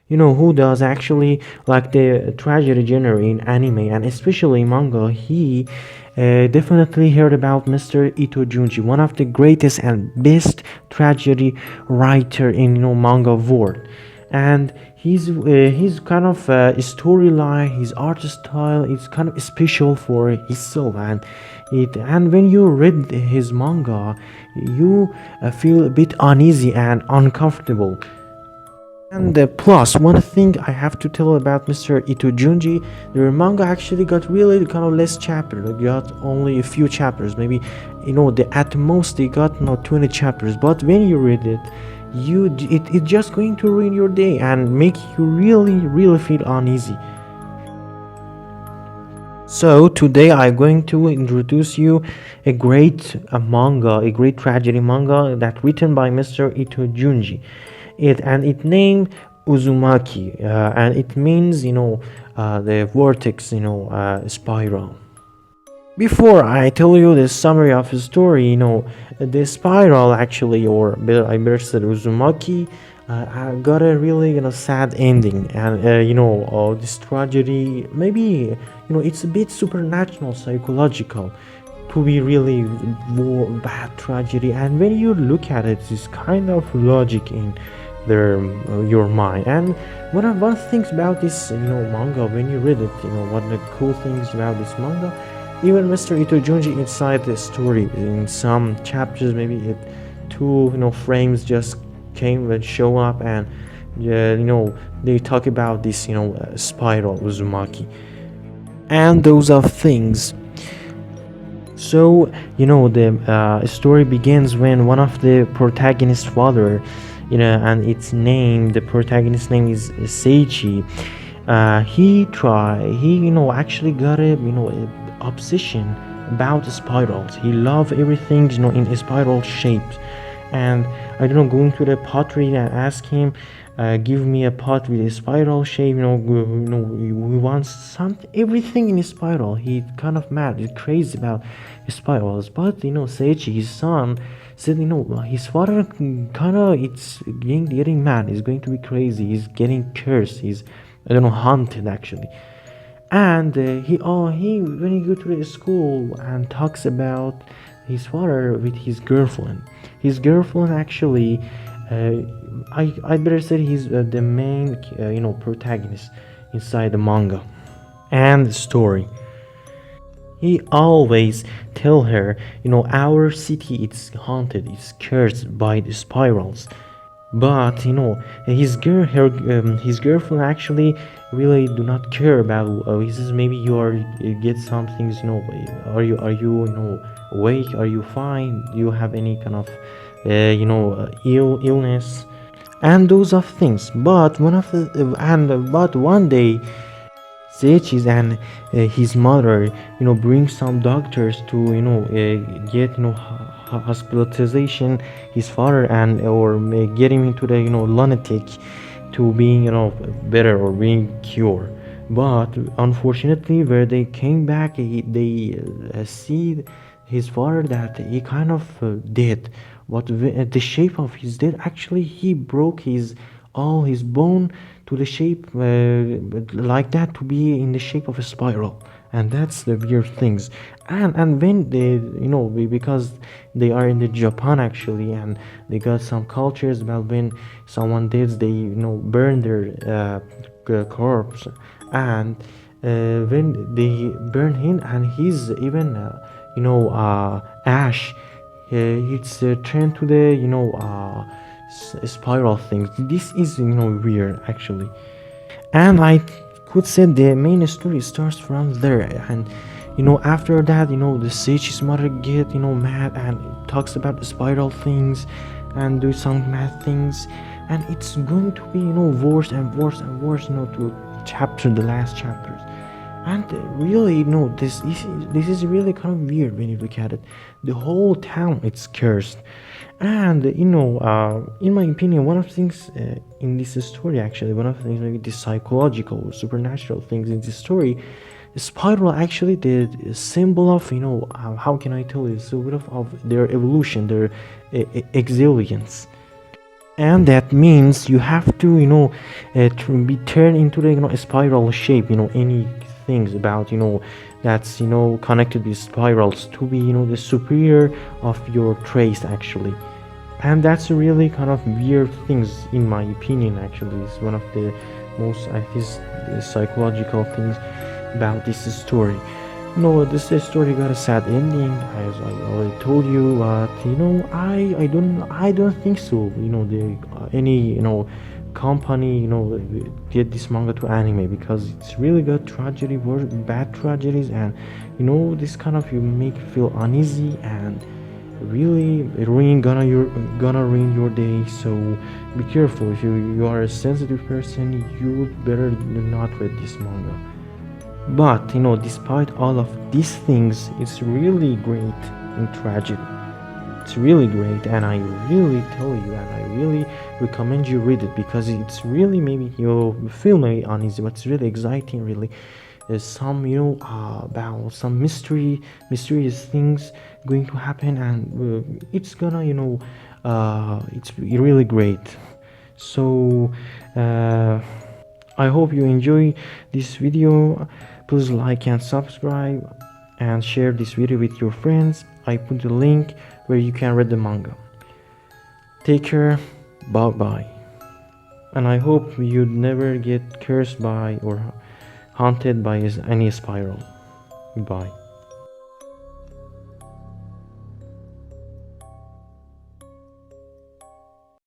You know who does actually like the tragedy genre in anime and especially manga. He definitely heard about Mr. Ito Junji, one of the greatest and best tragedy writer in manga world. And his kind of storyline, his art style is kind of special for himself, and when you read his manga, you feel a bit uneasy and uncomfortable. And plus, one thing I have to tell about Mr. Ito Junji, their manga actually got really kind of less chapters. They got only a few chapters, maybe at most they got 20 chapters. But when you read it, it's just going to ruin your day and make you really feel uneasy. So today I'm going to introduce you a great tragedy manga that written by Mr. Ito Junji. It named Uzumaki, and it means the vortex, spiral. Before I tell you the summary of the story, the spiral actually, or I better said Uzumaki, got a really sad ending, and this tragedy maybe it's a bit supernatural, psychological, to be really bad tragedy, and when you look at it, it's kind of logic in their your mind. And one things about this manga, when you read it, one of the cool things about this manga, even Mr. Ito Junji inside the story, in some chapters, maybe two frames just came and show up, and they talk about this spiral Uzumaki and those are things. So the story begins when one of the protagonist's father, and the protagonist's name is Seichi. He actually got a obsession about spirals. He loved everything in spiral shapes, and I don't know, going to the pottery and ask him, give me a pot with a spiral shape. He wants something, everything in a spiral. He kind of mad, he's crazy about spirals. But Seichi, his son, said his father kind of it's getting mad. He's going to be crazy. He's getting cursed. He's haunted actually. And he when he go to the school and talks about his father with his girlfriend actually, I better say he's the main protagonist inside the manga and the story. He always tell her, our city it's haunted, it's cursed by the spirals. But his girlfriend actually really do not care about. He says maybe you get some things. Are you awake? Are you fine? Do you have any kind of illness? And those are things. But one day, Seichi and his mother, bring some doctors to get hospitalization his father, and or get him into the lunatic to being better or being cured. But unfortunately, where they came back, they see his father that he kind of dead. But the shape of his death, actually he broke all his bone to the shape like that, to be in the shape of a spiral. And that's the weird things. And when they because they are in the Japan actually, and they got some cultures about when someone dies, they burn their corpse. And when they burn him, and he's even ash, it's turned to the spiral things. This is weird actually. And I could say the main story starts from there. And after that, the Seichi's mother get mad and talks about the spiral things and do some mad things, and it's going to be worse and worse and worse to the last chapters. And really, this is really kind of weird when you look at it. The whole town it's cursed. And in my opinion, one of the things in this story, actually, one of the things, maybe the psychological, supernatural things in this story, the spiral actually the symbol of how can I tell you, symbol of their evolution, their exilience. and that means you have to be turned into the a spiral shape, any things about that's connected with spirals to be the superior of your trace actually. And that's a really kind of weird things in my opinion. Actually, it's one of the most, I think, the psychological things about this story. This story got a sad ending, as I already told you. But I don't think so. The any company did this manga to anime, because it's really got tragedy, bad tragedies, and this kind of you make you feel uneasy and really gonna ruin your day. So be careful. If you are a sensitive person, you better not read this manga. But despite all of these things, it's really great in tragedy. It's really great, and I really tell you, and I really recommend you read it, because it's really, maybe you feel maybe uneasy, but it's really exciting. Really, there's some about some mysterious things going to happen, and it's gonna it's really great. So I hope you enjoy this video. Please like and subscribe and share this video with your friends. I put the link where you can read the manga. Take care. Bye bye. And I hope you never get cursed by or haunted by any spiral. Goodbye.